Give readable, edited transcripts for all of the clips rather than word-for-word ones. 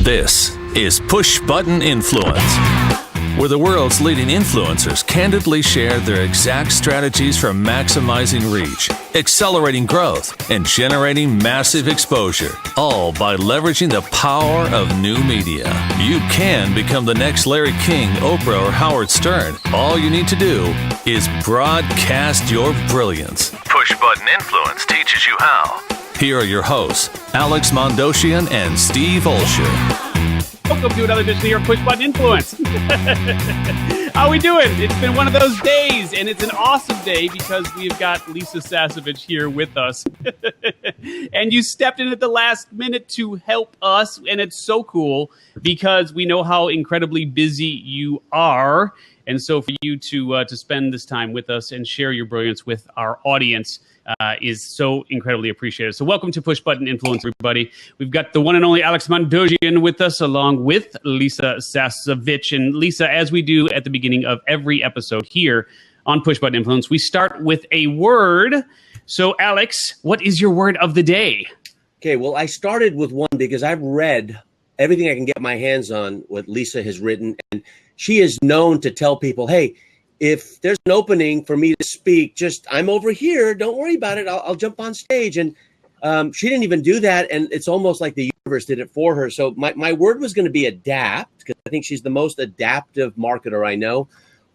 This is Push Button Influence, where the world's leading influencers candidly share their exact strategies for maximizing reach, accelerating growth, and generating massive exposure, all by leveraging the power of new media. You can become the next Larry King, Oprah, or Howard Stern. All you need to do is broadcast your brilliance. Push Button Influence teaches you how. Here are your hosts, Alex Mondosian and Steve Olsher. Welcome to another edition of your Push Button Influence. How we doing? It's been one of those days, and it's an awesome day because we've got Lisa Sasevich here with us. And you stepped in at the last minute to help us, and it's so cool because we know how incredibly busy you are. And so for you to spend this time with us and share your brilliance with our audience is so incredibly appreciated. So welcome to Push Button Influence, everybody. We've got the one and only Alex Mondosian with us, along with Lisa Sasevich. And Lisa, as we do at the beginning of every episode here on Push Button Influence, we start with a word. So Alex, what is your word of the day? Okay, well, I started with one because I've read everything I can get my hands on, what Lisa has written. And she is known to tell people, hey, if there's an opening for me to speak, I'm over here. Don't worry about it. I'll jump on stage. And she didn't even do that. And it's almost like the universe did it for her. So my word was going to be adapt, because I think she's the most adaptive marketer I know.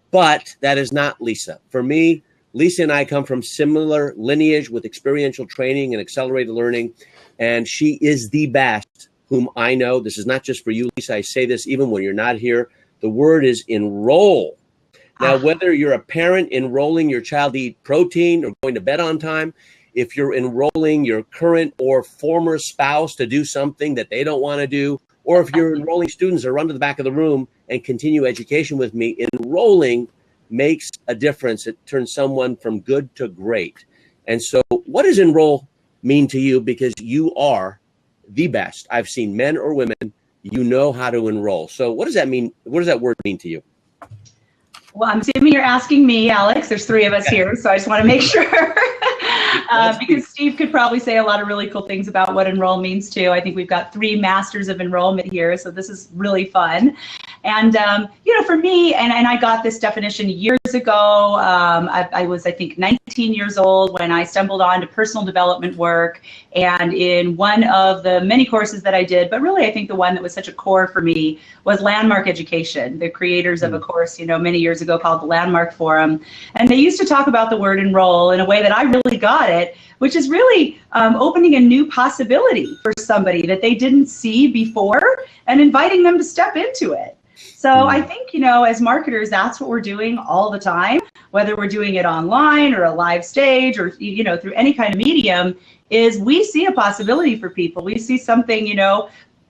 But that is not Lisa. For me, Lisa and I come from similar lineage with experiential training and accelerated learning. And she is the best whom I know. This is not just for you, Lisa. I say this even when you're not here. The word is enroll. Now, whether you're a parent enrolling your child to eat protein or going to bed on time, if you're enrolling your current or former spouse to do something that they don't want to do, or if you're enrolling students to run to the back of the room and continue education with me, enrolling makes a difference. It turns someone from good to great. And so what does enroll mean to you? Because you are the best. I've seen men or women, you know how to enroll. So what does that mean? What does that word mean to you? Well, I'm assuming you're asking me, Alex. There's three of us here, so I just want to make sure. Because Steve could probably say a lot of really cool things about what enroll means too. I think we've got 3 masters of enrollment here, so this is really fun. And, for me, and I got this definition years ago. I was, I think, 19 years old when I stumbled onto personal development work. And in one of the many courses that I did, but really I think the one that was such a core for me was Landmark Education, the creators of a course, many years ago called the Landmark Forum. And they used to talk about the word enroll in a way that I really got it, which is really opening a new possibility for somebody that they didn't see before and inviting them to step into it. So I think, as marketers, that's what we're doing all the time, whether we're doing it online or a live stage or, through any kind of medium, is we see a possibility for people. We see something,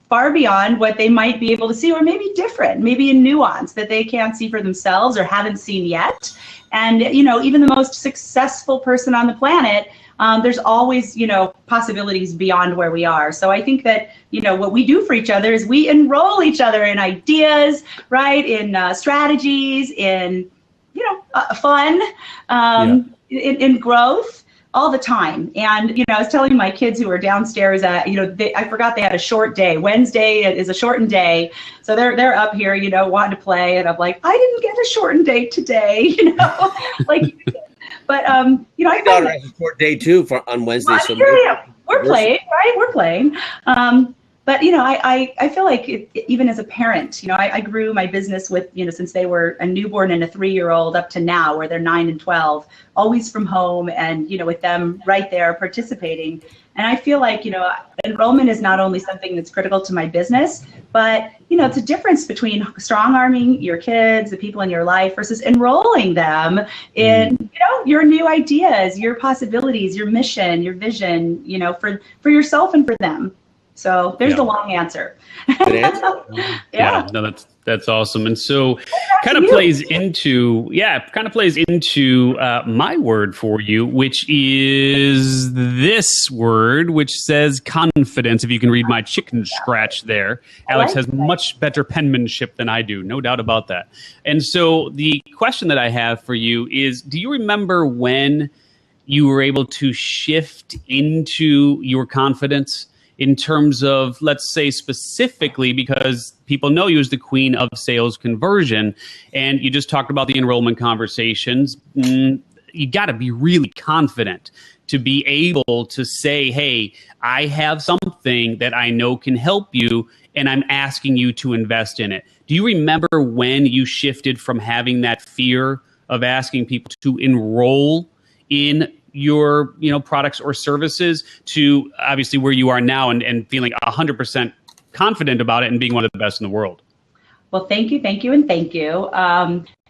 far beyond what they might be able to see, or maybe different, maybe a nuance that they can't see for themselves or haven't seen yet. And, even the most successful person on the planet, there's always, possibilities beyond where we are. So I think that, what we do for each other is we enroll each other in ideas, right? In strategies, in, fun, in growth all the time. And, I was telling my kids who were downstairs, I forgot they had a short day. Wednesday is a shortened day. So they're up here, wanting to play. And I'm like, I didn't get a shortened day today, like. But, I thought it was a short day too on Wednesday. Well, so we're playing, right? We're playing. But, I feel like even as a parent, I grew my business with, since they were a newborn and a 3-year-old up to now where they're 9 and 12, always from home and, with them right there participating. And I feel like, enrollment is not only something that's critical to my business, but, it's a difference between strong-arming your kids, the people in your life, versus enrolling them in, your new ideas, your possibilities, your mission, your vision, for yourself and for them. So there's the long answer. Good answer. Yeah, no, that's awesome. And so kind of plays into my word for you, which is this word, which says confidence. If you can read my chicken scratch there. Alex has much better penmanship than I do, no doubt about that. And so the question that I have for you is, do you remember when you were able to shift into your confidence? in terms of, let's say specifically, because people know you as the queen of sales conversion, and you just talked about the enrollment conversations. You got to be really confident to be able to say, hey, I have something that I know can help you, and I'm asking you to invest in it. Do you remember when you shifted from having that fear of asking people to enroll in your products or services to obviously where you are now and feeling 100% confident about it and being one of the best in the world? Well, thank you, and thank you.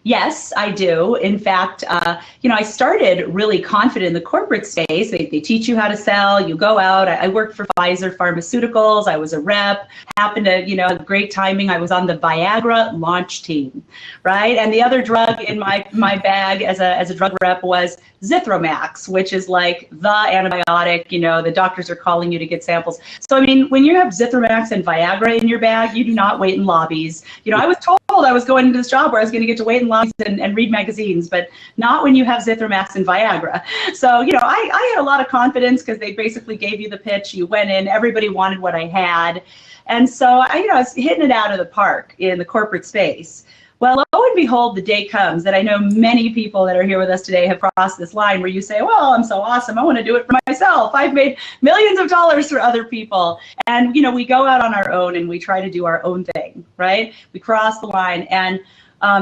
Yes, I do. In fact, I started really confident in the corporate space. They teach you how to sell. You go out. I worked for Pfizer Pharmaceuticals. I was a rep. Happened to, great timing. I was on the Viagra launch team, right? And the other drug in my bag as a drug rep was Zithromax, which is like the antibiotic. The doctors are calling you to get samples. So, I mean, when you have Zithromax and Viagra in your bag, you do not wait in lobbies. I was told I was going into this job where I was going to get to wait in lobbies and read magazines, but not when you have Zithromax and Viagra. So, I had a lot of confidence because they basically gave you the pitch. You went in, everybody wanted what I had. And so I was hitting it out of the park in the corporate space. Well, lo and behold, the day comes that I know many people that are here with us today have crossed this line where you say, well, I'm so awesome. I want to do it for myself. I've made millions of dollars for other people. And, we go out on our own and we try to do our own thing, right? We cross the line. And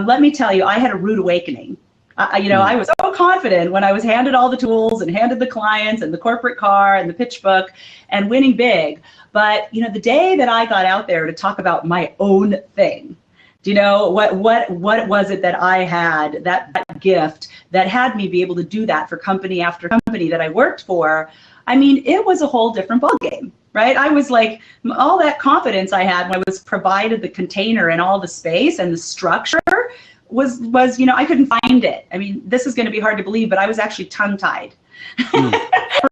let me tell you, I had a rude awakening. I was so confident when I was handed all the tools and handed the clients and the corporate car and the pitch book and winning big. But, the day that I got out there to talk about my own thing, do you know what was it that I had, that gift that had me be able to do that for company after company that I worked for? I mean, it was a whole different ballgame, right? I was like, all that confidence I had when I was provided the container and all the space and the structure was I couldn't find it. I mean, this is going to be hard to believe, but I was actually tongue-tied.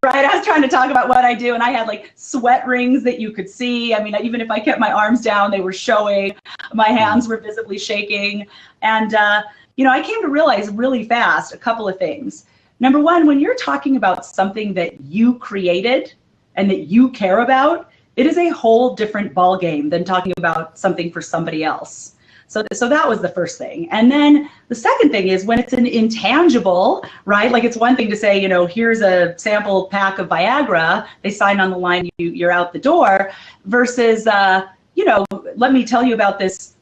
Right? I was trying to talk about what I do, and I had like sweat rings that you could see. I mean, even if I kept my arms down, they were showing. My hands were visibly shaking. And, I came to realize really fast a couple of things. Number one, when you're talking about something that you created and that you care about, it is a whole different ballgame than talking about something for somebody else. So that was the first thing. And then the second thing is when it's an intangible, right? Like it's one thing to say, here's a sample pack of Viagra, they sign on the line, you're out the door, versus, let me tell you about this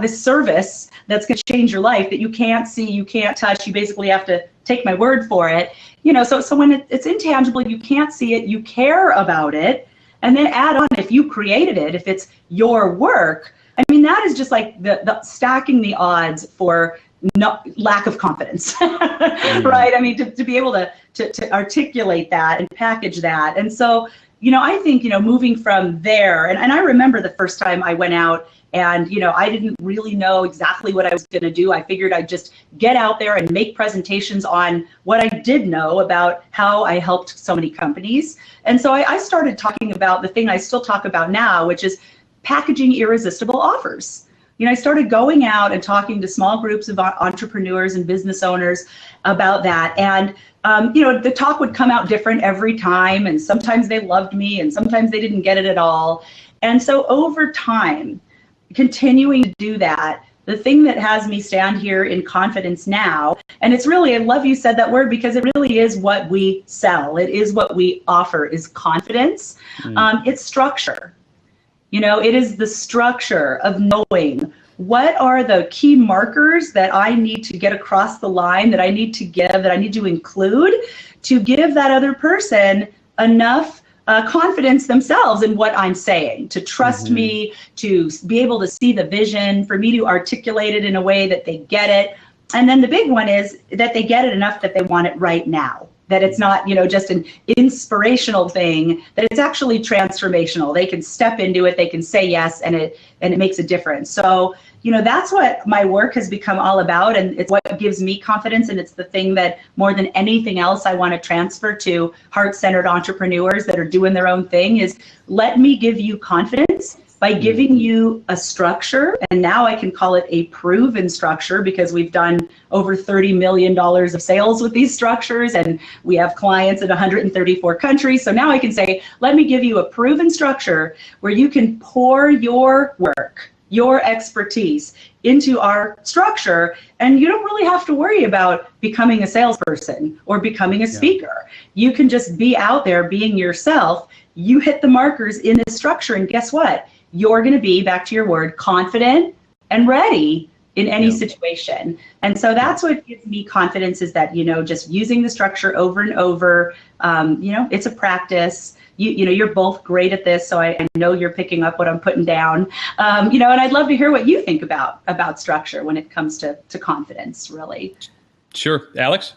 service that's going to change your life that you can't see, you can't touch, you basically have to take my word for it. So when it's intangible, you can't see it, you care about it, and then add on if you created it, if it's your work. I mean, that is just like the stacking the odds for lack of confidence, right? I mean, to be able to articulate that and package that. And so, I think, moving from there, and I remember the first time I went out and, I didn't really know exactly what I was going to do. I figured I'd just get out there and make presentations on what I did know about how I helped so many companies. And so I started talking about the thing I still talk about now, which is packaging irresistible offers. I started going out and talking to small groups of entrepreneurs and business owners about that. And, the talk would come out different every time. And sometimes they loved me and sometimes they didn't get it at all. And so over time, continuing to do that, the thing that has me stand here in confidence now, and it's really, I love you said that word because it really is what we sell. It is what we offer is confidence. It's structure. It is the structure of knowing what are the key markers that I need to get across the line, that I need to give, that I need to include to give that other person enough confidence themselves in what I'm saying, to trust me, to be able to see the vision, for me to articulate it in a way that they get it. And then the big one is that they get it enough that they want it right now. That it's not, just an inspirational thing, that it's actually transformational. They can step into it, they can say yes, and it makes a difference. So, that's what my work has become all about, and it's what gives me confidence, and it's the thing that more than anything else I want to transfer to heart-centered entrepreneurs that are doing their own thing is, let me give you confidence by giving you a structure, and now I can call it a proven structure because we've done over $30 million of sales with these structures, and we have clients in 134 countries. So now I can say, let me give you a proven structure where you can pour your work, your expertise into our structure, and you don't really have to worry about becoming a salesperson or becoming a speaker. You can just be out there being yourself. You hit the markers in this structure, and guess what? You're going to be, back to your word, confident and ready in any situation. And so that's what gives me confidence, is that, just using the structure over and over, it's a practice. You're both great at this, so I know you're picking up what I'm putting down. And I'd love to hear what you think about structure when it comes to confidence, really. Sure. Alex?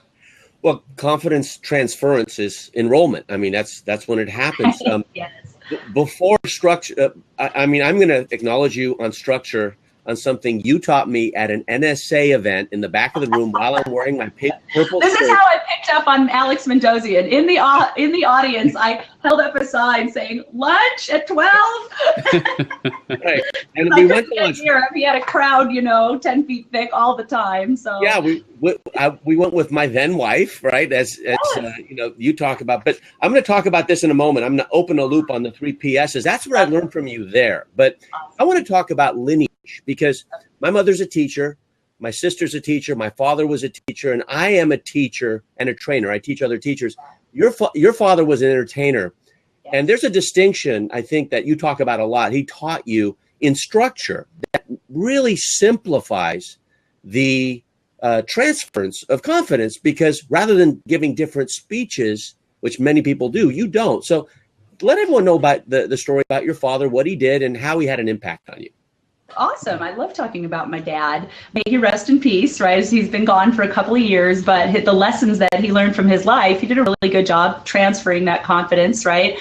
Well, confidence transference is enrollment. I mean, that's when it happens. Yes. Before structure, I'm going to acknowledge you on structure, on something you taught me at an NSA event in the back of the room while I'm wearing my purple This shirt. is how I picked up on Alex Mendozian. In the audience, I held up a sign saying, lunch at 12. Right. And we went to lunch. He had a crowd, 10 feet thick all the time. So yeah, we went with my then wife, right? As you talk about, but I'm going to talk about this in a moment. I'm going to open a loop on the 3 PSs. That's what I learned from you there. But I want to talk about lineage, because my mother's a teacher, my sister's a teacher, my father was a teacher, and I am a teacher and a trainer. I teach other teachers. Your father was an entertainer. Yes. And there's a distinction, I think, that you talk about a lot. He taught you in structure that really simplifies the transference of confidence, because rather than giving different speeches, which many people do, you don't. So let everyone know about the story about your father, what he did, and how he had an impact on you. Awesome. I love talking about my dad. May he rest in peace, right? As he's been gone for a couple of years, but the lessons that he learned from his life, he did a really good job transferring that confidence, right,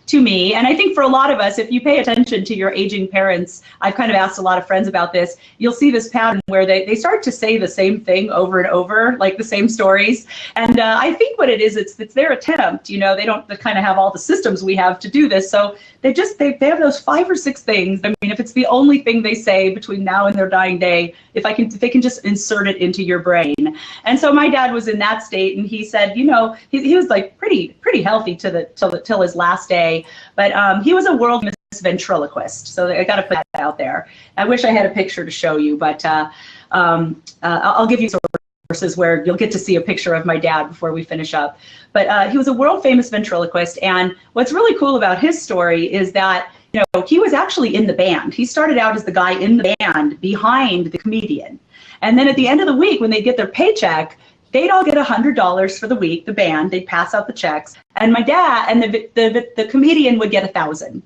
to me. And I think for a lot of us, if you pay attention to your aging parents, I've kind of asked a lot of friends about this, you'll see this pattern where they start to say the same thing over and over, like the same stories. And I think what it is, it's their attempt, they don't kind of have all the systems we have to do this. So they have those 5 or 6 things. I mean, if it's the only thing they say between now and their dying day, if they can just insert it into your brain. And so my dad was in that state, and he said, he was like pretty healthy till his last day, but he was a world famous ventriloquist. So I got to put that out there. I wish I had a picture to show you, but I'll give you sources where you'll get to see a picture of my dad before we finish up. But he was a world famous ventriloquist, and what's really cool about his story is that he was actually in the band. He started out as the guy in the band behind the comedian. And then at the end of the week, when they get their paycheck, they'd all get $100 for the week, the band, they'd pass out the checks. And my dad and the comedian would get $1,000.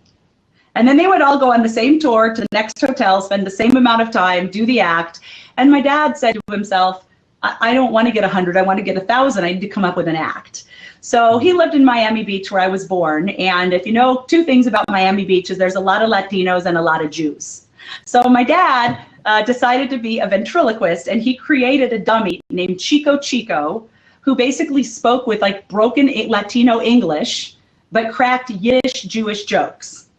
And then they would all go on the same tour to the next hotel, spend the same amount of time, do the act. And my dad said to himself, I don't want to get 100, I want to get 1,000. I need to come up with an act. So he lived in Miami Beach, where I was born. And if you know 2 things about Miami Beach, is there's a lot of Latinos and a lot of Jews. So my dad decided to be a ventriloquist, and he created a dummy named Chico, who basically spoke with like broken Latino English, but cracked Yiddish Jewish jokes.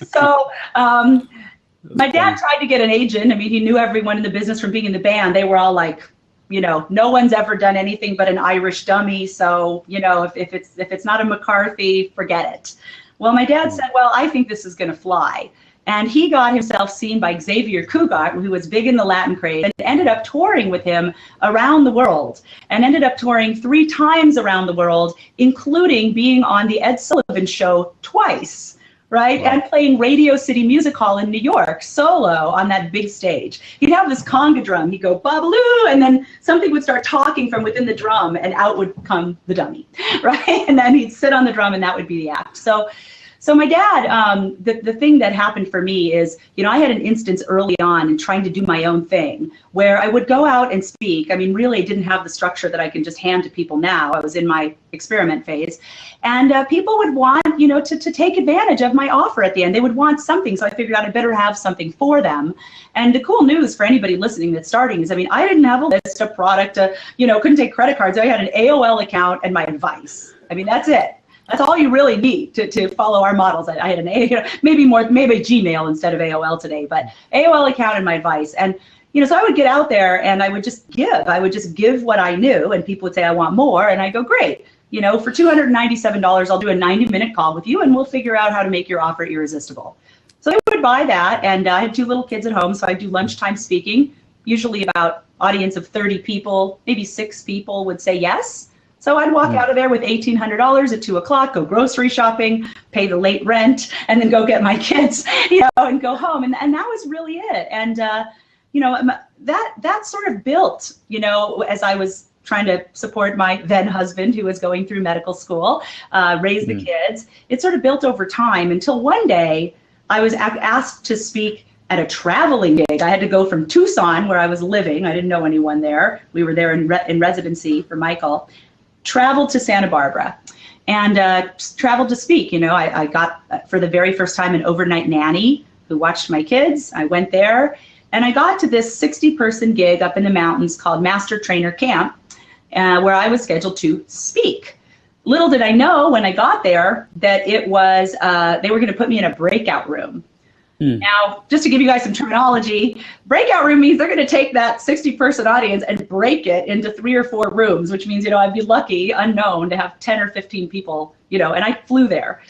So my dad tried to get an agent. I mean, he knew everyone in the business from being in the band. They were all like, no one's ever done anything but an Irish dummy. So, if it's not a McCarthy, forget it. Well, my dad said, well, I think this is going to fly. And he got himself seen by Xavier Cugat, who was big in the Latin craze, and ended up touring with him around the world, and ended up touring 3 times around the world, including being on the Ed Sullivan Show twice. Right? Wow. And playing Radio City Music Hall in New York solo on that big stage. He'd have this conga drum. He'd go babaloo, and then something would start talking from within the drum, and out would come the dummy, right? And then he'd sit on the drum, and that would be the act. So So my dad, the thing that happened for me is, I had an instance early on in trying to do my own thing where I would go out and speak. I mean, really, I didn't have the structure that I can just hand to people now. I was in my experiment phase. And people would want, to take advantage of my offer at the end. They would want something. So I figured out I better have something for them. And the cool news for anybody listening that's starting is, I didn't have a list, a product, couldn't take credit cards. I had an AOL account and my advice. That's it. That's all you really need to follow our models. I had maybe Gmail instead of AOL today, but AOL account and my advice. And, so I would get out there and I would just give. I would just give what I knew, and people would say, I want more. And I go, great. For $297, I'll do a 90-minute call with you and we'll figure out how to make your offer irresistible. So I would buy that, and I had 2 little kids at home, so I do lunchtime speaking, usually about audience of 30 people, maybe 6 people would say yes. So I'd walk out of there with $1,800 at 2 o'clock, go grocery shopping, pay the late rent, and then go get my kids, and go home. And that was really it. And, that sort of built, as I was trying to support my then husband who was going through medical school, raise the kids. It sort of built over time until one day I was asked to speak at a traveling gig. I had to go from Tucson, where I was living. I didn't know anyone there. We were there in residency for Michael. Traveled to Santa Barbara and traveled to speak. I got, for the very first time, an overnight nanny who watched my kids. I went there and I got to this 60-person gig up in the mountains called Master Trainer Camp, where I was scheduled to speak. Little did I know when I got there that it was, they were going to put me in a breakout room. Now, just to give you guys some terminology, breakout room means they're going to take that 60-person audience and break it into 3 or 4 rooms, which means, I'd be lucky, unknown, to have 10 or 15 people, and I flew there.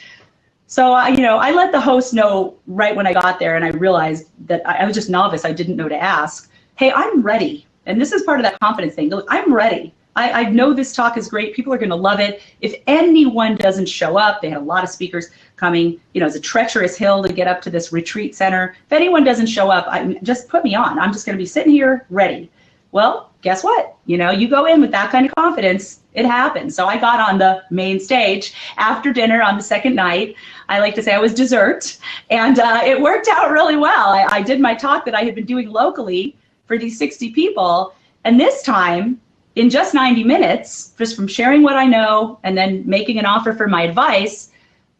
So, I let the host know right when I got there, and I realized that I was just novice. I didn't know to ask, hey, I'm ready. And this is part of that confidence thing. Look, I'm ready. I know this talk is great. People are going to love it. If anyone doesn't show up, they had a lot of speakers coming. It's a treacherous hill to get up to this retreat center. If anyone doesn't show up, just put me on. I'm just going to be sitting here ready. Well, guess what? You go in with that kind of confidence, it happens. So I got on the main stage after dinner on the second night. I like to say I was dessert, and it worked out really well. I did my talk that I had been doing locally for these 60 people, and this time, in just 90 minutes, just from sharing what I know and then making an offer for my advice,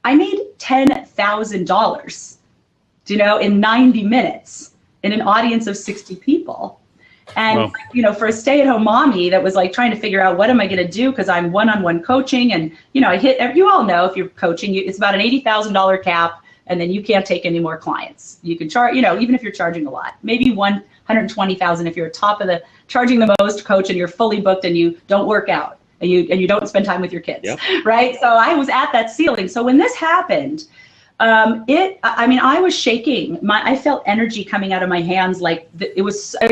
I made $10,000, in 90 minutes in an audience of 60 people. And, for a stay-at-home mommy that was like trying to figure out what am I going to do, because I'm one-on-one coaching, and, you all know if you're coaching, it's about an $80,000 cap, and then you can't take any more clients. You can charge, even if you're charging a lot, maybe $120,000 if you're top of the charging the most coach and you're fully booked and you don't work out and you don't spend time with your kids, right? So I was at that ceiling. So when this happened, I was shaking. I felt energy coming out of my hands. I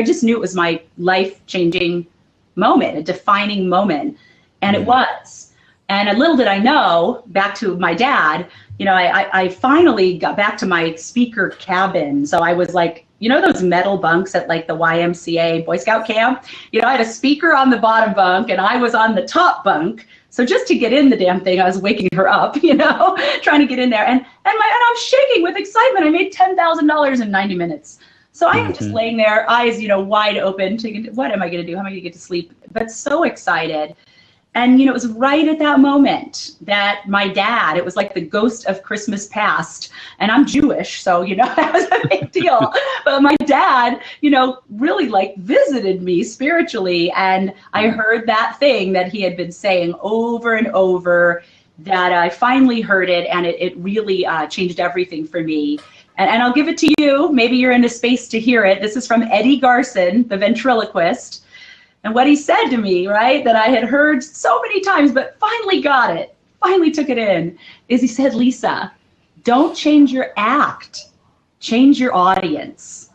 just knew it was my life-changing moment, a defining moment. And it was. And little did I know, back to my dad, I finally got back to my speaker cabin. So I was like, those metal bunks at like the YMCA Boy Scout camp? I had a speaker on the bottom bunk and I was on the top bunk. So just to get in the damn thing, I was waking her up, trying to get in there. And I'm shaking with excitement. I made $10,000 in 90 minutes. So I am just laying there, eyes, wide open, thinking, what am I going to do? How am I going to get to sleep? But so excited. And, it was right at that moment that my dad, it was like the ghost of Christmas past. And I'm Jewish, so, that was a big deal. But my dad, really visited me spiritually. And I heard that thing that he had been saying over and over, that I finally heard it. And it really changed everything for me. And I'll give it to you. Maybe you're in a space to hear it. This is from Eddie Garson, the ventriloquist. And what he said to me, right, that I had heard so many times, but finally got it, finally took it in, is he said, Lisa, don't change your act, change your audience.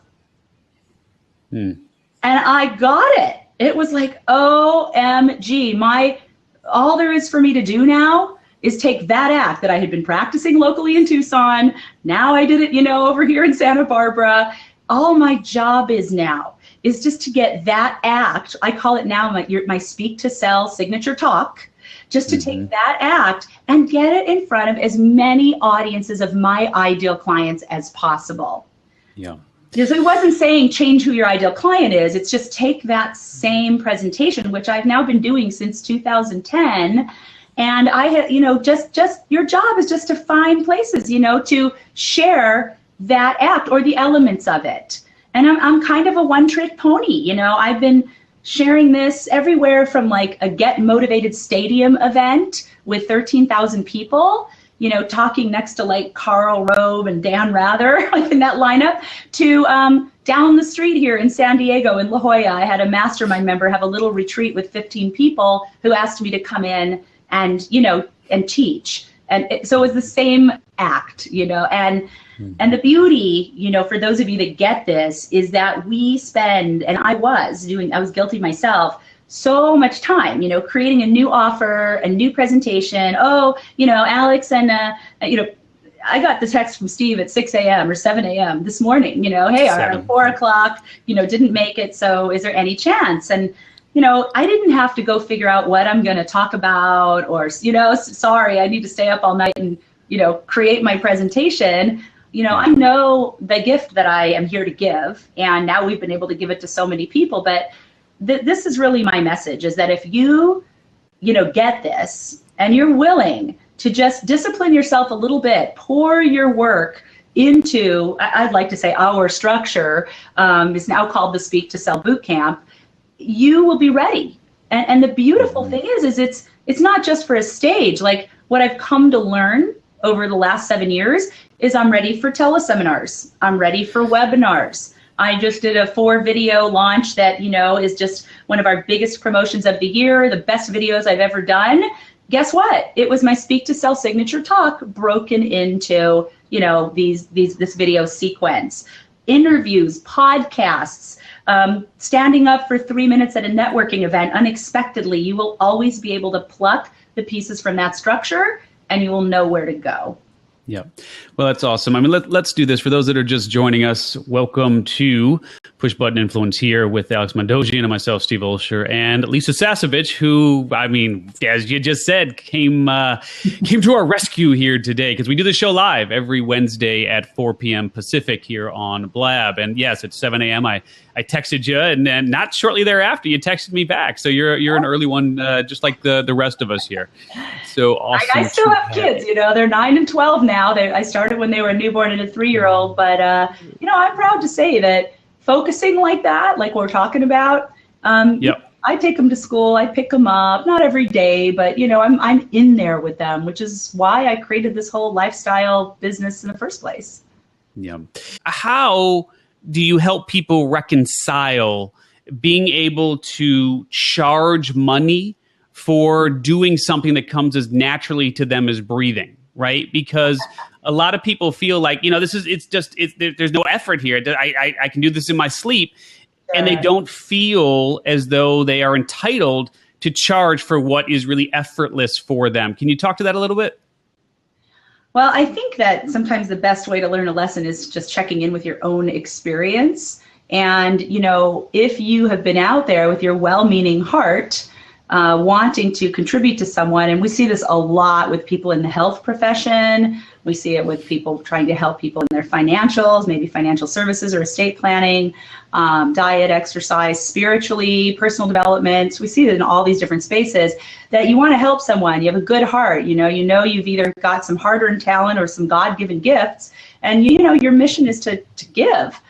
And I got it. It was like, OMG, all there is for me to do now is take that act that I had been practicing locally in Tucson. Now I did it, over here in Santa Barbara. All my job is now is just to get that act. I call it now my Speak to Sell signature talk. just to take that act and get it in front of as many audiences of my ideal clients as possible. Yeah. So he wasn't saying change who your ideal client is. It's just take that same presentation, which I've now been doing since 2010. And I had, just your job is just to find places, to share that act or the elements of it. And I'm kind of a one-trick pony. I've been sharing this everywhere from like a Get Motivated Stadium event with 13,000 people, talking next to like Karl Rove and Dan Rather, like in that lineup, to down the street here in San Diego in La Jolla. I had a mastermind member have a little retreat with 15 people who asked me to come in and, and teach. And so it was the same act, and the beauty, for those of you that get this, is that we spend, and I was guilty myself, so much time, creating a new offer, a new presentation. Oh, Alex and, I got the text from Steve at 6 a.m. or 7 a.m. this morning, hey, around 4 o'clock, didn't make it. So is there any chance? And, I didn't have to go figure out what I'm going to talk about or, sorry, I need to stay up all night and, create my presentation. I know the gift that I am here to give, and now we've been able to give it to so many people. But this is really my message, is that if you, get this and you're willing to just discipline yourself a little bit, pour your work into, I'd like to say our structure, is now called the Speak to Sell Bootcamp, you will be ready. And the beautiful thing is it's not just for a stage. Like what I've come to learn over the last 7 years is I'm ready for teleseminars. I'm ready for webinars. I just did a 4-video launch that, is just one of our biggest promotions of the year, the best videos I've ever done. Guess what? It was my Speak to Sell signature talk broken into, this video sequence. Interviews, podcasts, standing up for 3 minutes at a networking event unexpectedly. You will always be able to pluck the pieces from that structure and you will know where to go. Yeah. Well, that's awesome. I mean, let's do this. For those that are just joining us, welcome to Push Button Influence here with Alex Mandogian and myself, Steve Olsher, and Lisa Sasevich, who, I mean, as you just said, came to our rescue here today, because we do the show live every Wednesday at 4 p.m. Pacific here on Blab. And yes, at 7 a.m. I texted you, and then not shortly thereafter, you texted me back. So you're an early one, just like the rest of us here. So awesome. I still have kids, they're 9 and 12 now. I started when they were a newborn and a 3-year-old, but I'm proud to say that focusing like that, like we're talking about, I take them to school, I pick them up, not every day, but I'm in there with them, which is why I created this whole lifestyle business in the first place. Yeah. How do you help people reconcile being able to charge money for doing something that comes as naturally to them as breathing? Right? Because a lot of people feel like, there's no effort here. I can do this in my sleep. Sure. And they don't feel as though they are entitled to charge for what is really effortless for them. Can you talk to that a little bit? Well, I think that sometimes the best way to learn a lesson is just checking in with your own experience. And, if you have been out there with your well-meaning heart, wanting to contribute to someone. And we see this a lot with people in the health profession. We see it with people trying to help people in their financials, maybe financial services or estate planning, diet, exercise, spiritually, personal development. So we see it in all these different spaces, that you want to help someone. You have a good heart. You've either got some hard-earned talent or some God-given gifts. And, your mission is to give.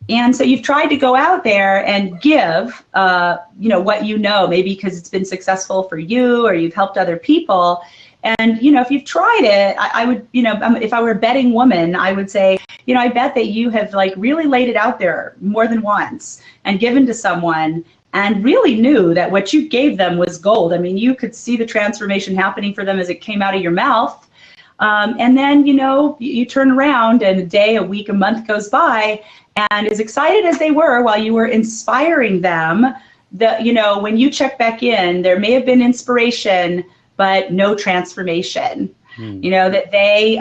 And so you've tried to go out there and give, what maybe because it's been successful for you or you've helped other people. And, if you've tried it, I would, if I were a betting woman, I would say, I bet that you have really laid it out there more than once and given to someone and really knew that what you gave them was gold. I mean, you could see the transformation happening for them as it came out of your mouth. And then, you turn around and a day, a week, a month goes by, and as excited as they were while you were inspiring them, when you check back in, there may have been inspiration, but no transformation, that they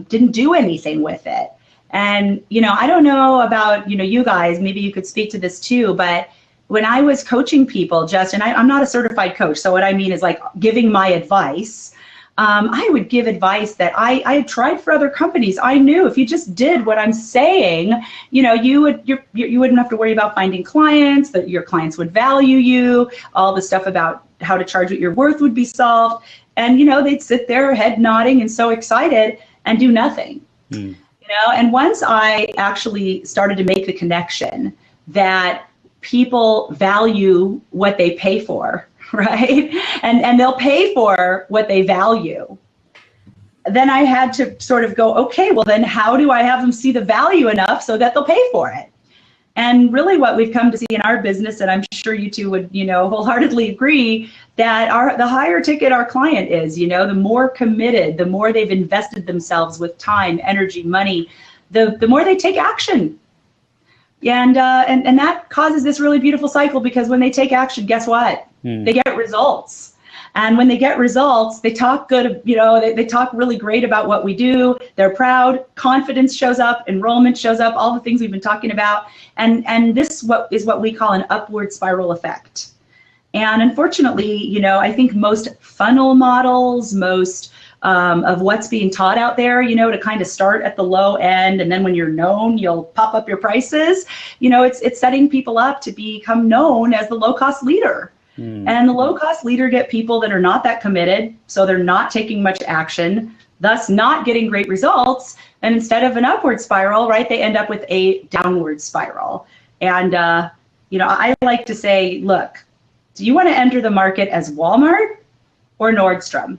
didn't do anything with it. And, I don't know about, you guys, maybe you could speak to this too, but when I was coaching people, and I'm not a certified coach, so what I mean is like giving my advice. I would give advice that I had tried for other companies. I knew if you just did what I'm saying, you wouldn't have to worry about finding clients, that your clients would value you, all the stuff about how to charge what you're worth would be solved. And, they'd sit there head nodding and so excited and do nothing. And once I actually started to make the connection that people value what they pay for, right? And they'll pay for what they value. Then I had to sort of go, okay, well then how do I have them see the value enough so that they'll pay for it? And really what we've come to see in our business, and I'm sure you two would, wholeheartedly agree, that the higher ticket our client is, the more committed, the more they've invested themselves with time, energy, money, the more they take action. And that causes this really beautiful cycle, because when they take action, guess what? They get results. And when they get results, they talk good, they talk really great about what we do. They're proud, confidence shows up, enrollment shows up, all the things we've been talking about. And this is what we call an upward spiral effect. And unfortunately, I think most funnel models, most of what's being taught out there, to kind of start at the low end, and then when you're known, you'll pop up your prices. It's setting people up to become known as the low-cost leader. And the low-cost leader get people that are not that committed, so they're not taking much action, thus not getting great results. And instead of an upward spiral, right, they end up with a downward spiral. And, I like to say, look, do you want to enter the market as Walmart or Nordstrom?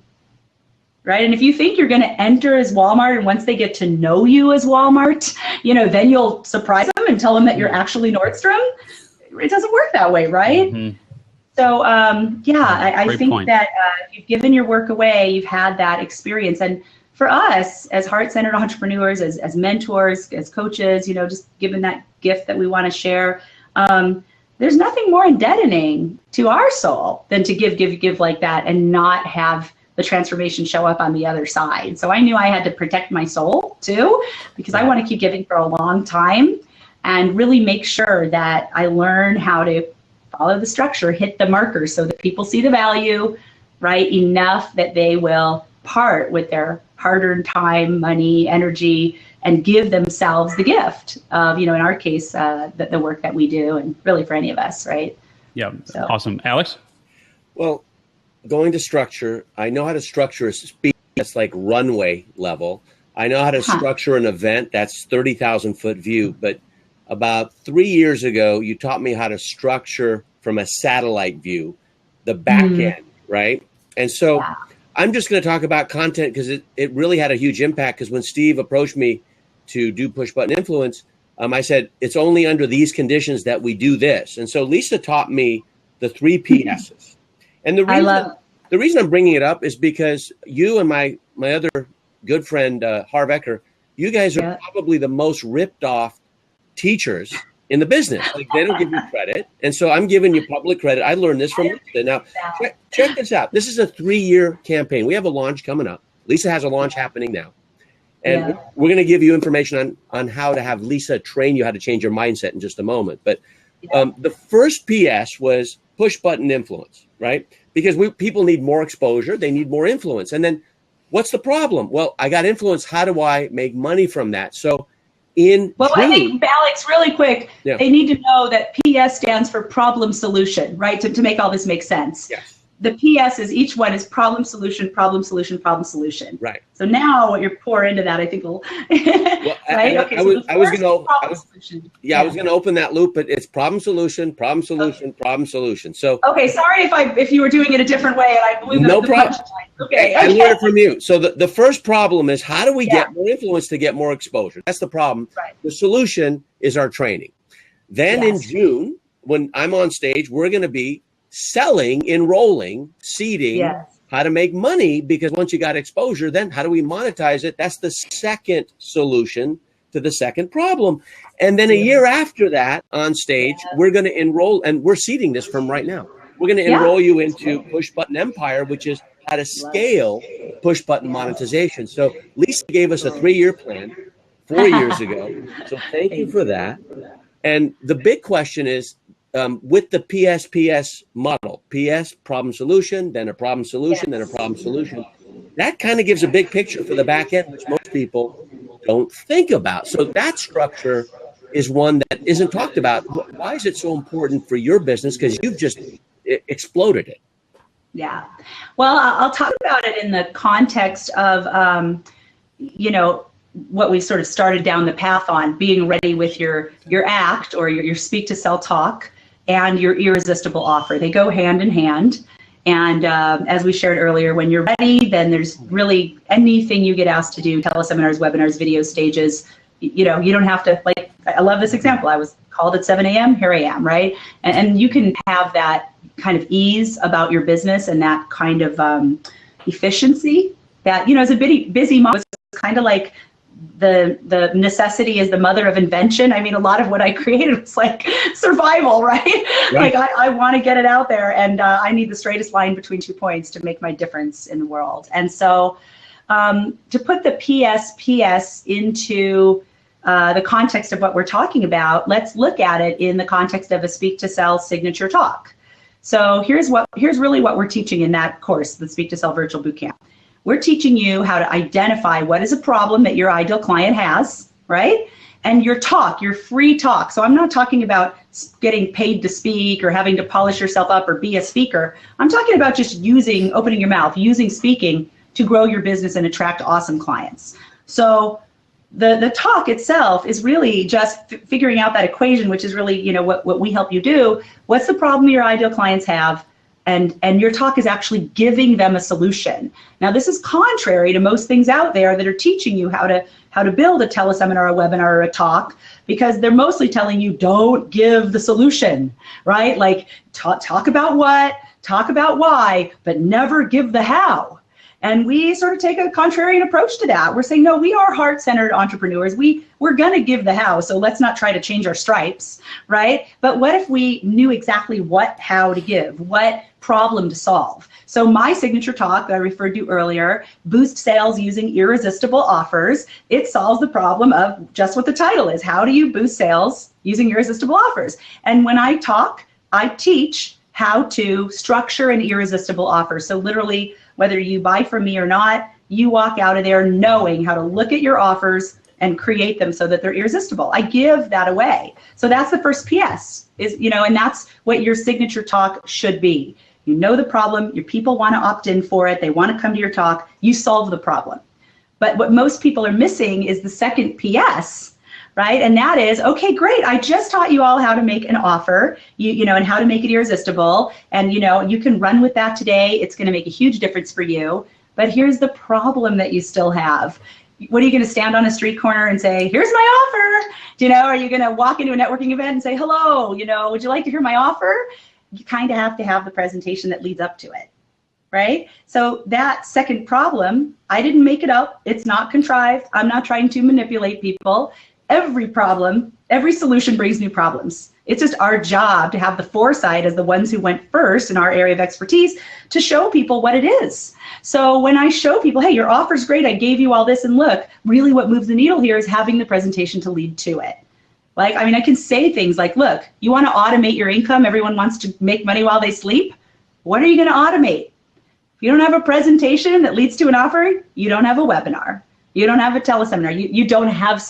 Right? And if you think you're going to enter as Walmart, and once they get to know you as Walmart, then you'll surprise them and tell them that you're actually Nordstrom. It doesn't work that way, right? So, I think point. That if you've given your work away, you've had that experience. And for us, as heart-centered entrepreneurs, as mentors, as coaches, just given that gift that we want to share, there's nothing more indebting to our soul than to give like that and not have the transformation show up on the other side. So I knew I had to protect my soul too, because I want to keep giving for a long time and really make sure that I learn how to follow the structure, hit the markers so that people see the value, right, enough that they will part with their hard-earned time, money, energy, and give themselves the gift of, in our case, the work that we do, and really for any of us, right? Yeah, so. Awesome. Alex? Well, going to structure, I know how to structure a speech that's like runway level. I know how to structure an event that's 30,000 foot view, but about 3 years ago, you taught me how to structure from a satellite view, the back end, right? And so I'm just going to talk about content because it really had a huge impact, because when Steve approached me to do push button influence, I said, it's only under these conditions that we do this. And so Lisa taught me the 3 PSs. And the reason I'm bringing it up is because you and my other good friend, Harv Ecker, you guys are probably the most ripped off teachers in the business. Like, they don't give you credit. And so I'm giving you public credit. I learned this from Lisa. Now, check this out. This is a 3-year campaign. We have a launch coming up. Lisa has a launch happening now. And we're going to give you information on how to have Lisa train you how to change your mindset in just a moment. But the first PS was push button influence, right? Because people need more exposure. They need more influence. And then what's the problem? Well, I got influence. How do I make money from that? So I think, Alex, really quick, they need to know that PS stands for problem solution, right? To make all this make sense. Yes. The PS is, each one is problem solution, problem solution, problem solution. Right. So now what you pour into that, I think will, right? I was going to open that loop, but it's problem solution, problem solution, problem solution. So okay, sorry if you were doing it a different way, and I believe no problem. Okay. I learned it from you. So the first problem is, how do we get more influence to get more exposure? That's the problem. Right. The solution is our training. Then in June, when I'm on stage, we're going to be selling, enrolling, seeding, how to make money, because once you got exposure, then how do we monetize it? That's the second solution to the second problem. And then a year after that on stage, we're going to enroll, and we're seeding this from right now. We're going to enroll you into Push Button Empire, which is how to scale push button monetization. So Lisa gave us a 3-year plan 4 years ago. So thank you for that. And the big question is, with the PSPS model, PS, problem solution, then a problem solution, then a problem solution. That kind of gives a big picture for the back end, which most people don't think about. So that structure is one that isn't talked about. Why is it so important for your business? Because you've just exploded it. Yeah. Well, I'll talk about it in the context of, what we sort of started down the path on, being ready with your act or your speak to sell talk and your irresistible offer. They go hand in hand. And as we shared earlier, when you're ready, then there's really anything you get asked to do, teleseminars, webinars, video stages, you don't have to, like, I love this example. I was called at 7 a.m., here I am, right? And you can have that kind of ease about your business and that kind of efficiency that, as a busy mom, it's kind of like the necessity is the mother of invention. I mean, a lot of what I created was like survival, right? Like I want to get it out there, and I need the straightest line between 2 points to make my difference in the world. And so to put the PSPS into the context of what we're talking about, let's look at it in the context of a speak to sell signature talk. So here's really what we're teaching in that course, the Speak to Sell Virtual Bootcamp. We're teaching you how to identify what is a problem that your ideal client has, right? And your free talk. So I'm not talking about getting paid to speak or having to polish yourself up or be a speaker. I'm talking about just opening your mouth, using speaking to grow your business and attract awesome clients. So the talk itself is really just figuring out that equation, which is really, what we help you do. What's the problem your ideal clients have? And your talk is actually giving them a solution. Now, this is contrary to most things out there that are teaching you how to build a teleseminar, a webinar, or a talk, because they're mostly telling you don't give the solution, right? Like talk about what, talk about why, but never give the how. And we sort of take a contrarian approach to that. We're saying, no, we are heart-centered entrepreneurs. We're going to give the how, so let's not try to change our stripes, right? But what if we knew exactly how to give, what problem to solve? So my signature talk that I referred to earlier, Boost Sales Using Irresistible Offers, it solves the problem of just what the title is. How do you boost sales using irresistible offers? And when I talk, I teach how to structure an irresistible offer. So literally, whether you buy from me or not, you walk out of there knowing how to look at your offers and create them so that they're irresistible. I give that away. So that's the first PS, and that's what your signature talk should be. You know the problem, your people want to opt in for it, they want to come to your talk, you solve the problem. But what most people are missing is the second PS, right? And that is, okay, great, I just taught you all how to make an offer, and how to make it irresistible. And, you can run with that today. It's going to make a huge difference for you. But here's the problem that you still have. What are you going to stand on a street corner and say, here's my offer? Are you going to walk into a networking event and say, hello, would you like to hear my offer? You kind of have to have the presentation that leads up to it, right? So that second problem, I didn't make it up. It's not contrived. I'm not trying to manipulate people. Every solution brings new problems. It's just our job to have the foresight as the ones who went first in our area of expertise to show people what it is. So when I show people, hey, your offer's great, I gave you all this, and look, really what moves the needle here is having the presentation to lead to it. I can say things like, look, you want to automate your income? Everyone wants to make money while they sleep. What are you going to automate? If you don't have a presentation that leads to an offer, you don't have a webinar. You don't have a teleseminar. You don't have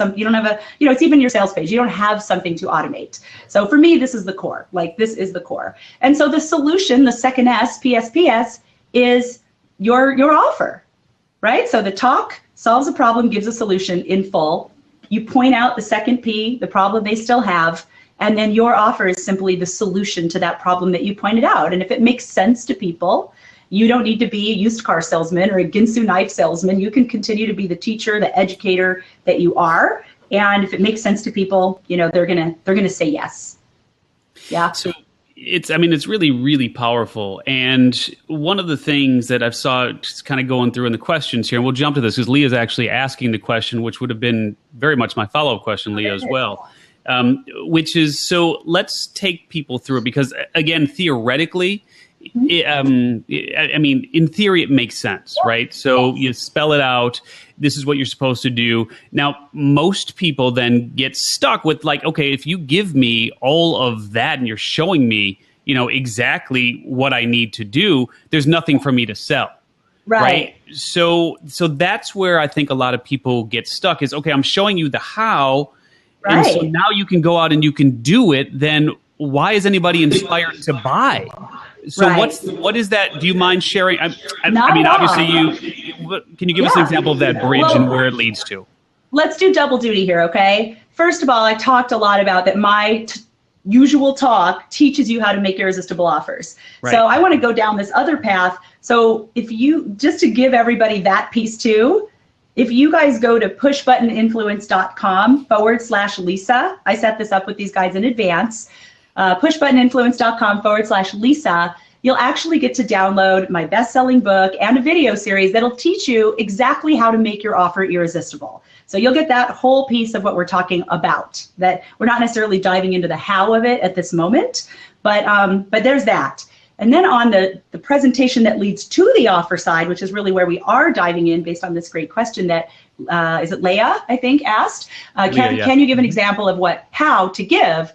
it's even your sales page. You don't have something to automate. So for me, this is the core. This is the core. And so the solution, the second S, PSPS, is your offer, right? So the talk solves a problem, gives a solution in full. You point out the second P, the problem they still have, and then your offer is simply the solution to that problem that you pointed out. And if it makes sense to people, you don't need to be a used car salesman or a Ginsu knife salesman. You can continue to be the teacher, the educator that you are. And if it makes sense to people, they're gonna say yes. Yeah. So it's really, really powerful. And one of the things that I've saw just kind of going through in the questions here, and we'll jump to this because Leah's actually asking the question, which would have been very much my follow-up question, Leah, as well. Which is, so let's take people through it because, again, theoretically, I mean, in theory, it makes sense, right? So you spell it out. This is what you're supposed to do. Now, most people then get stuck with like, okay, if you give me all of that and you're showing me, exactly what I need to do, there's nothing for me to sell. Right. So that's where I think a lot of people get stuck is, okay, I'm showing you the how. Right. And so now you can go out and you can do it. Then why is anybody inspired to buy? So what is that? Do you mind sharing? I mean, obviously can you give us an example of that bridge and where it leads to? Let's do double duty here. Okay. First of all, I talked a lot about that. My usual talk teaches you how to make irresistible offers. Right. So I want to go down this other path. So just to give everybody that piece too, if you guys go to pushbuttoninfluence.com/Lisa, I set this up with these guys in advance, pushbuttoninfluence.com/Lisa, you'll actually get to download my best-selling book and a video series that'll teach you exactly how to make your offer irresistible. So you'll get that whole piece of what we're talking about, that we're not necessarily diving into the how of it at this moment, but there's that. And then on the presentation that leads to the offer side, which is really where we are diving in based on this great question that, is it Leah, I think, asked? Can you give an example of how to give?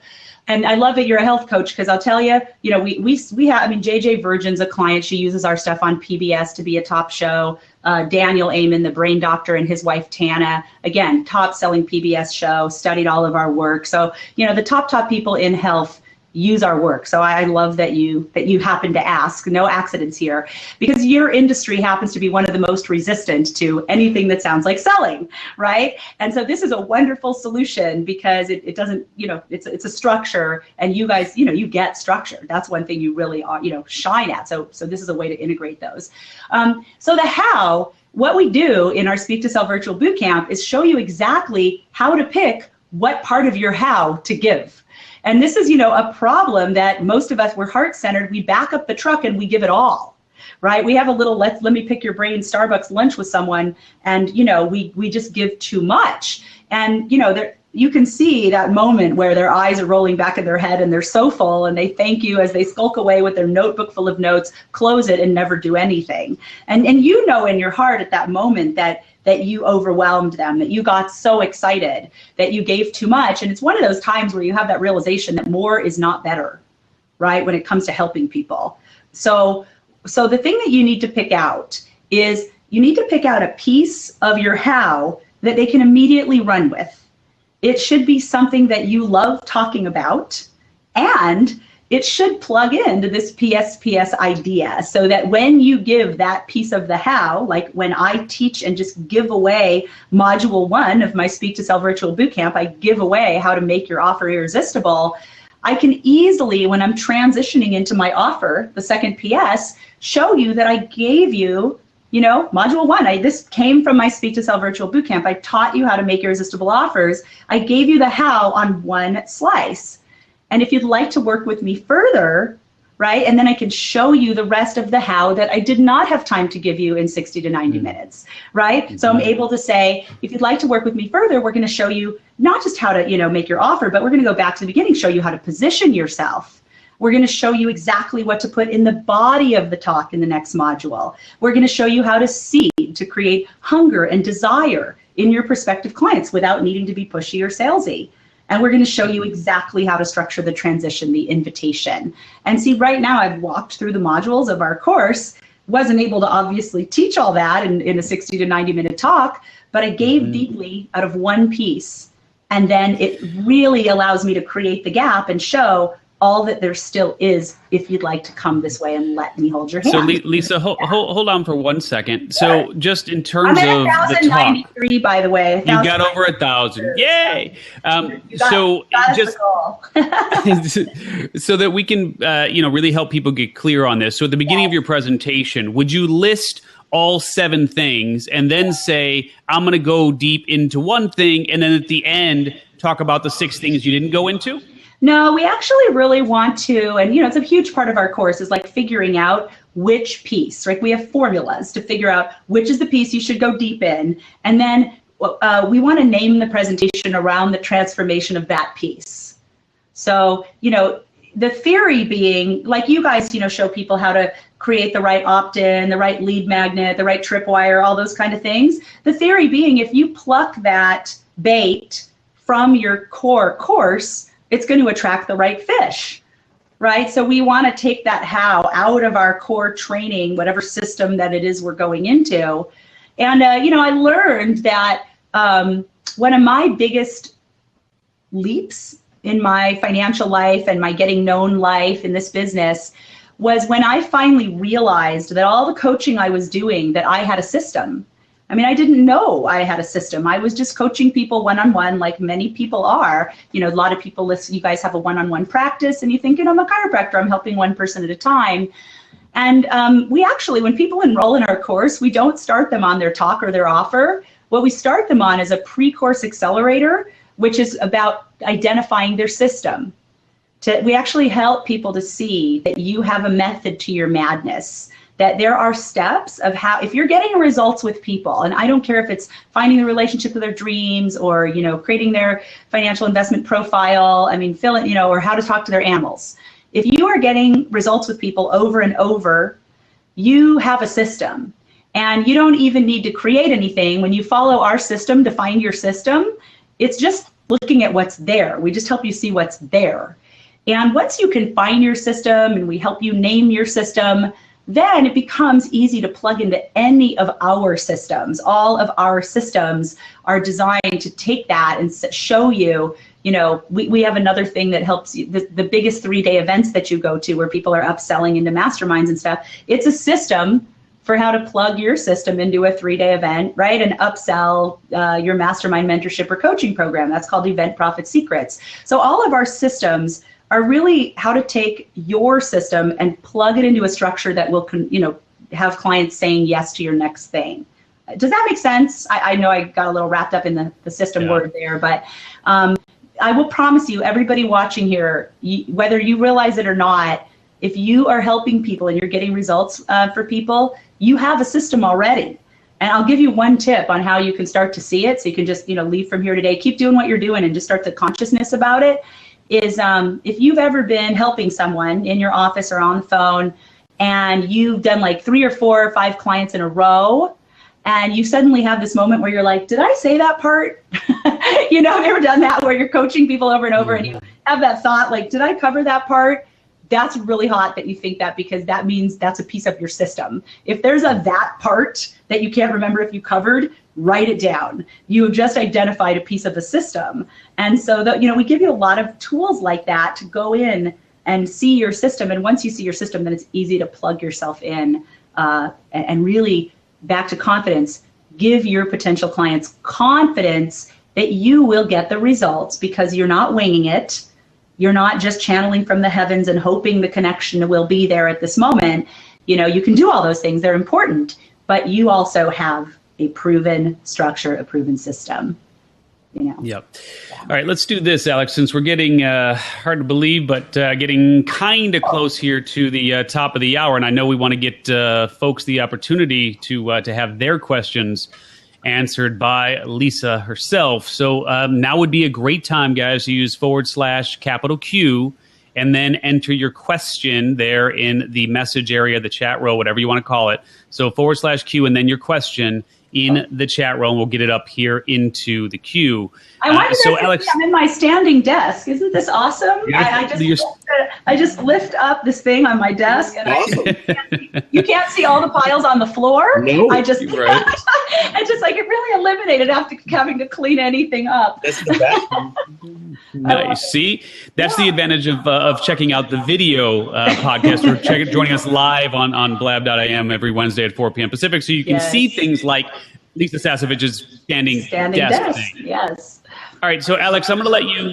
And I love that you're a health coach, because I'll tell you, we have, JJ Virgin's a client. She uses our stuff on PBS to be a top show. Daniel Amen, the brain doctor, and his wife Tana, again, top selling PBS show, studied all of our work. So, the top people in health use our work. So I love that you happen to ask. No accidents here, because your industry happens to be one of the most resistant to anything that sounds like selling, right? And so this is a wonderful solution, because it doesn't, it's a structure, and you guys, you get structure. That's one thing you really are, shine at. So this is a way to integrate those. So the how, what we do in our Speak to Sell virtual bootcamp is show you exactly how to pick what part of your how to give. And this is, a problem that most of us, we're heart-centered. We back up the truck and we give it all, right? We have a little, let me pick your brain Starbucks lunch with someone, and, we just give too much. And, you can see that moment where their eyes are rolling back in their head and they're so full, and they thank you as they skulk away with their notebook full of notes, close it, and never do anything. And in your heart at that moment that you overwhelmed them, that you got so excited, that you gave too much. And it's one of those times where you have that realization that more is not better, right, when it comes to helping people. So the thing that you need to pick out is you need to pick out a piece of your how that they can immediately run with. It should be something that you love talking about, and it should plug into this PSPS idea, so that when you give that piece of the how, like when I teach and just give away module 1 of my Speak to Sell virtual bootcamp, I give away how to make your offer irresistible. I can easily, when I'm transitioning into my offer, the second PS, show you that I gave you, module 1. This came from my Speak to Sell virtual bootcamp. I taught you how to make irresistible offers. I gave you the how on one slice. And if you'd like to work with me further, right, and then I can show you the rest of the how that I did not have time to give you in 60 to 90 minutes, right? Mm-hmm. So I'm able to say, if you'd like to work with me further, we're going to show you not just how to, make your offer, but we're going to go back to the beginning, show you how to position yourself. We're going to show you exactly what to put in the body of the talk in the next module. We're going to show you how to seed, to create hunger and desire in your prospective clients without needing to be pushy or salesy. And we're going to show you exactly how to structure the transition, the invitation. And see, right now I've walked through the modules of our course, wasn't able to obviously teach all that in a 60 to 90 minute talk, but I gave deeply out of one piece. And then it really allows me to create the gap and show all that there still is if you'd like to come this way and let me hold your hand. So Lisa, hold on for 1 second. So just in terms I'm at of the talk, by the way, you got over 1,000. Yay! So that we can really help people get clear on this. So at the beginning of your presentation, would you list all 7 things and then say, I'm going to go deep into one thing, and then at the end talk about the 6 things you didn't go into? No, we actually really want to, and it's a huge part of our course is like figuring out which piece, right? We have formulas to figure out which is the piece you should go deep in. And then we want to name the presentation around the transformation of that piece. So, the theory being, like you guys, show people how to create the right opt-in, the right lead magnet, the right tripwire, all those kind of things. The theory being, if you pluck that bait from your core course, it's going to attract the right fish, right? So we want to take that how out of our core training, whatever system that it is we're going into. And, I learned that one of my biggest leaps in my financial life and my getting known life in this business was when I finally realized that all the coaching I was doing, that I had a system. I mean, I didn't know I had a system. I was just coaching people one-on-one like many people are. A lot of people listen, you guys have a one-on-one practice and you think, I'm a chiropractor, I'm helping one person at a time. And we actually, when people enroll in our course, we don't start them on their talk or their offer. What we start them on is a pre-course accelerator, which is about identifying their system. We actually help people to see that you have a method to your madness, that there are steps of how, if you're getting results with people, and I don't care if it's finding the relationship of their dreams or, creating their financial investment profile, or how to talk to their animals. If you are getting results with people over and over, you have a system. And you don't even need to create anything. When you follow our system to find your system, it's just looking at what's there. We just help you see what's there. And once you can find your system and we help you name your system, then it becomes easy to plug into any of our systems. All of our systems are designed to take that and show you, we have another thing that helps you, the biggest 3-day events that you go to where people are upselling into masterminds and stuff. It's a system for how to plug your system into a 3-day event, right? And upsell your mastermind mentorship or coaching program. That's called Event Profit Secrets. So all of our systems are really how to take your system and plug it into a structure that will, have clients saying yes to your next thing. Does that make sense? I know I got a little wrapped up in the system word there, but I will promise you, everybody watching here, whether you realize it or not, if you are helping people and you're getting results for people, you have a system already. And I'll give you one tip on how you can start to see it. So you can just, leave from here today, keep doing what you're doing and just start the consciousness about it. Is if you've ever been helping someone in your office or on the phone and you've done like 3 or 4 or 5 clients in a row, and you suddenly have this moment where you're like, did I say that part? Have you ever done that where you're coaching people over and over and you have that thought like, did I cover that part? That's really hot that you think that, because that means that's a piece of your system. If there's that part that you can't remember if you covered, write it down. You have just identified a piece of the system. And so we give you a lot of tools like that to go in and see your system. And once you see your system, then it's easy to plug yourself in and really, back to confidence, give your potential clients confidence that you will get the results because you're not winging it. You're not just channeling from the heavens and hoping the connection will be there at this moment. You can do all those things. They're important, but you also have a proven structure, a proven system. Yep. All right, let's do this, Alex, since we're getting hard to believe, but getting kind of close here to the top of the hour. And I know we want to get folks the opportunity to have their questions answered by Lisa herself. So now would be a great time, guys, to use /Q and then enter your question there in the message area, the chat row, whatever you want to call it. So /Q and then your question in the chat row, and we'll get it up here into the queue. I wonder if Alex, I'm in my standing desk. Isn't this awesome? Yeah, I just lift up this thing on my desk, and awesome. You can't see all the piles on the floor. No, I just right. it really eliminated after having to clean anything up. That's the best. Nice. See, that's the advantage of checking out the video podcast or joining us live on blab.im every Wednesday at 4 p.m. Pacific, so you can see things like Lisa Sasevich's standing desk thing. Yes. All right, so Alex, I'm going to let you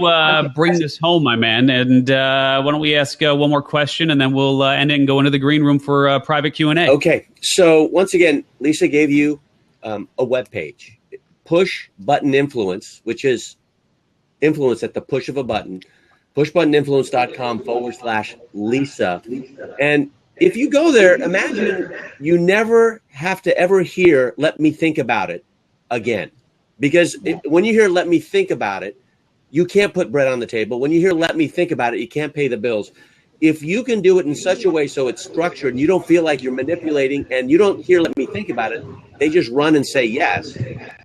bring this home, my man, and why don't we ask one more question, and then we'll end it and go into the green room for private Q&A. Okay, so once again, Lisa gave you a web page, Push Button Influence, which is influence at the push of a button, pushbuttoninfluence.com/Lisa. And if you go there, imagine you never have to ever hear, let me think about it again. Because when you hear, let me think about it, you can't put bread on the table. When you hear, let me think about it, you can't pay the bills. if you can do it in such a way so it's structured and you don't feel like you're manipulating and you don't hear, let me think about it, they just run and say yes,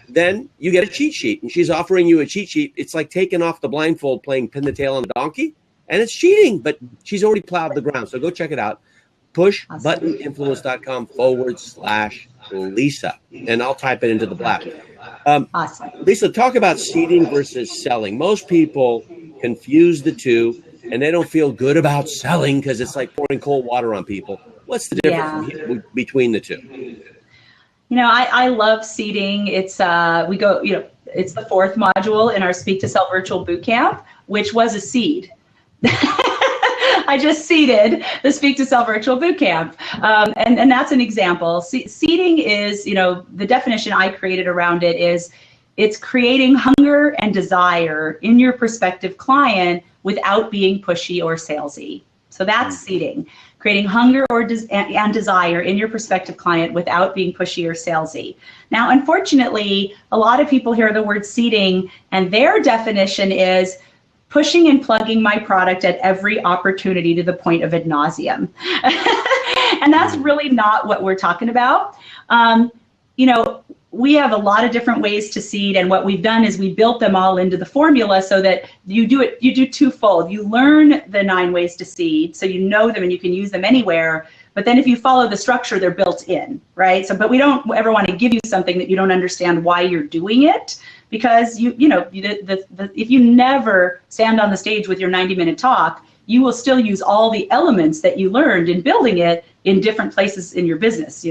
then you get a cheat sheet. And she's offering you a cheat sheet. It's like taking off the blindfold, playing pin the tail on the donkey, and it's cheating, but she's already plowed the ground. So go check it out. pushbuttoninfluence.com/Lisa. And I'll type it into the black. Awesome. Lisa, talk about seeding versus selling. Most people confuse the two, and they don't feel good about selling because it's like pouring cold water on people. What's the difference between the two? I love seeding. It's it's the 4th module in our Speak to Sell Virtual Bootcamp, which was a seed. I just seeded the Speak to Sell Virtual Bootcamp. And that's an example. Seeding is, the definition I created around it is it's creating hunger and desire in your prospective client without being pushy or salesy. So that's seeding, creating hunger and desire in your prospective client without being pushy or salesy. Now, unfortunately, a lot of people hear the word seeding and their definition is pushing and plugging my product at every opportunity to the point of ad nauseum. And that's really not what we're talking about. We have a lot of different ways to seed, and what we've done is we built them all into the formula so that you do twofold. You learn the 9 ways to seed, so you know them and you can use them anywhere. But then if you follow the structure, they're built in, right? So, but we don't ever want to give you something that you don't understand why you're doing it, because if you never stand on the stage with your 90-minute talk, you will still use all the elements that you learned in building it in different places in your business,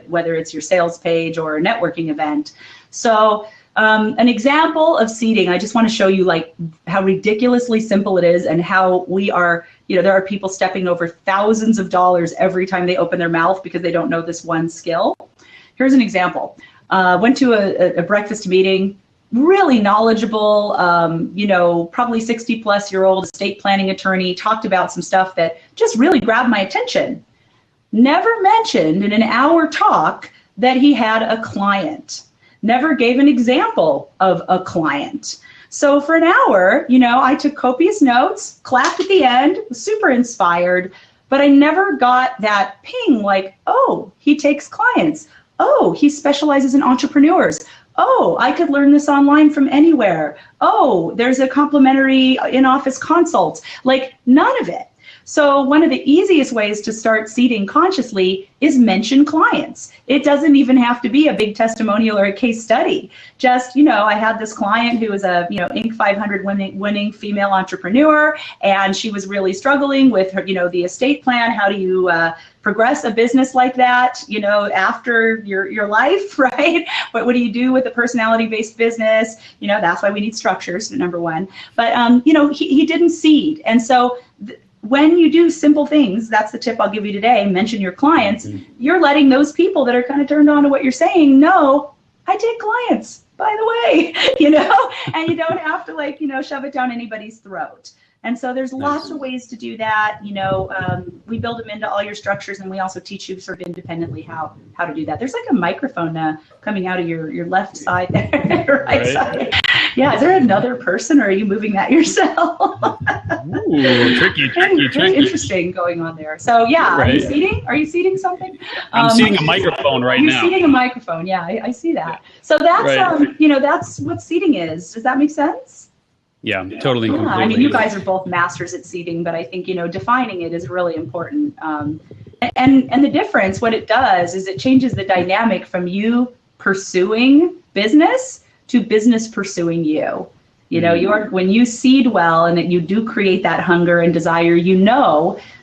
whether it's your sales page or a networking event. So an example of seeding, I just want to show you like how ridiculously simple it is and how we are, there are people stepping over thousands of dollars every time they open their mouth because they don't know this one skill. Here's an example. Went to a breakfast meeting, really knowledgeable, probably 60-plus-year-old estate planning attorney, talked about some stuff that just really grabbed my attention. Never mentioned in an hour talk that he had a client. Never gave an example of a client. So for an hour, I took copious notes, clapped at the end, was super inspired, but I never got that ping like, oh, he takes clients. Oh, he specializes in entrepreneurs. Oh, I could learn this online from anywhere. Oh, there's a complimentary in-office consult. Like none of it. So one of the easiest ways to start seeding consciously is mention clients. It doesn't even have to be a big testimonial or a case study. Just, I had this client who was a, Inc. 500 winning female entrepreneur, and she was really struggling with her, the estate plan. How do you progress a business like that, after your life, right? What do you do with a personality-based business? That's why we need structures, number one. But, he didn't seed. And so when you do simple things, that's the tip I'll give you today, mention your clients, you're letting those people that are kind of turned on to what you're saying know, I take clients, by the way, and you don't have to shove it down anybody's throat. And so there's lots of ways to do that. We build them into all your structures, and we also teach you sort of independently how to do that. There's like a microphone coming out of your left side there, right side. Yeah, is there another person, or are you moving that yourself? Ooh, tricky. Very interesting going on there. So yeah, right. Are you seeding? Are you seeding something? I'm seeding a microphone right now. You're seeding a microphone. Yeah, I see that. So that's that's what seeding is. Does that make sense? Yeah, totally. Yeah, I mean, you guys are both masters at seeding, but I think, defining it is really important. And the difference, what it does is it changes the dynamic from you pursuing business to business pursuing you. When you seed well and that you do create that hunger and desire,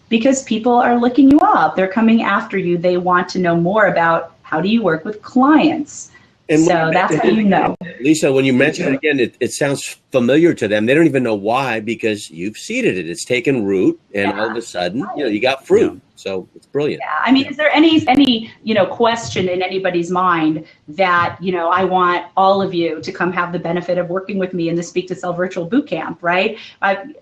because people are looking you up, they're coming after you. They want to know more about how do you work with clients. And so that's how you know. Lisa, when you mention it again, it sounds familiar to them. They don't even know why, because you've seeded it. It's taken root, and all of a sudden, you got fruit. Yeah. So it's brilliant. Yeah. I mean, is there any question in anybody's mind that, I want all of you to come have the benefit of working with me in the Speak to Sell Virtual Bootcamp, right?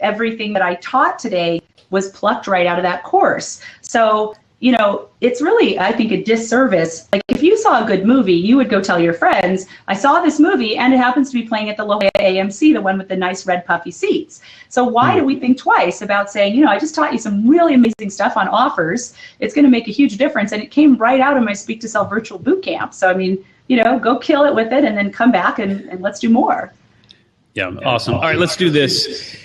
Everything that I taught today was plucked right out of that course. So, it's really, I think, a disservice. Like if you saw a good movie, you would go tell your friends, I saw this movie and it happens to be playing at the La Jolla AMC, the one with the nice red puffy seats. So why do we think twice about saying, I just taught you some really amazing stuff on offers. It's going to make a huge difference. And it came right out of my Speak to Sell virtual boot camp. So, I mean, go kill it with it and then come back and let's do more. Yeah, awesome. All right, let's do this.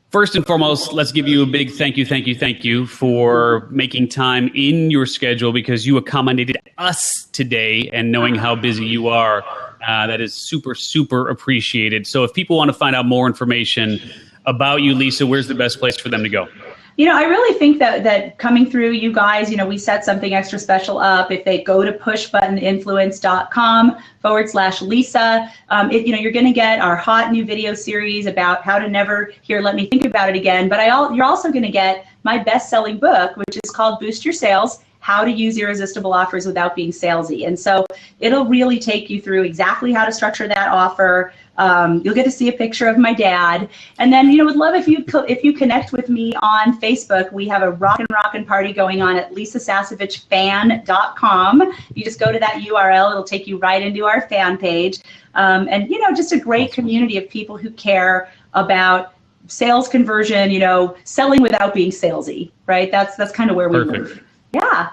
First and foremost, let's give you a big thank you for making time in your schedule, because you accommodated us today, and knowing how busy you are, that is super, super appreciated. So if people want to find out more information about you, Lisa, where's the best place for them to go? I really think that coming through you guys, we set something extra special up. If they go to pushbuttoninfluence.com/Lisa, you're going to get our hot new video series about how to never let me think about it again. But you're also going to get my best-selling book, which is called Boost Your Sales: How to Use Irresistible Offers Without Being Salesy. And so it'll really take you through exactly how to structure that offer. You'll get to see a picture of my dad. And then, would love if you connect with me on Facebook. We have a rockin' party going on at lisasasevichfan.com. You just go to that URL. It'll take you right into our fan page. And, just a great community of people who care about sales conversion, selling without being salesy, right? That's kind of where we move. Yeah,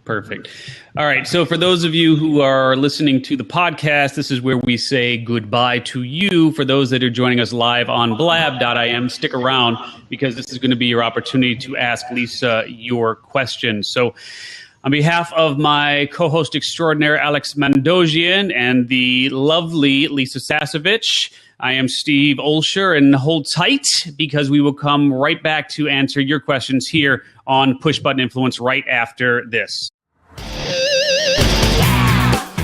perfect. All right, so for those of you who are listening to the podcast, this is where we say goodbye to you. For those that are joining us live on blab.im, stick around, because this is going to be your opportunity to ask Lisa your questions. So on behalf of my co-host extraordinaire, Alex Mandossian, and the lovely Lisa Sasevich, I am Steve Olsher, and hold tight, because we will come right back to answer your questions here on Push Button Influence right after this.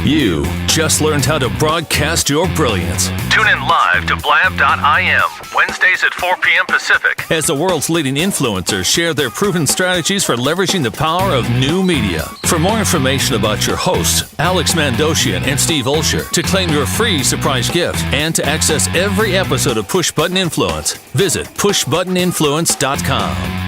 You just learned how to broadcast your brilliance. Tune in live to blab.im, Wednesdays at 4 p.m. Pacific. As the world's leading influencers share their proven strategies for leveraging the power of new media. For more information about your hosts, Alex Mandossian and Steve Olsher, to claim your free surprise gift and to access every episode of Push Button Influence, visit pushbuttoninfluence.com.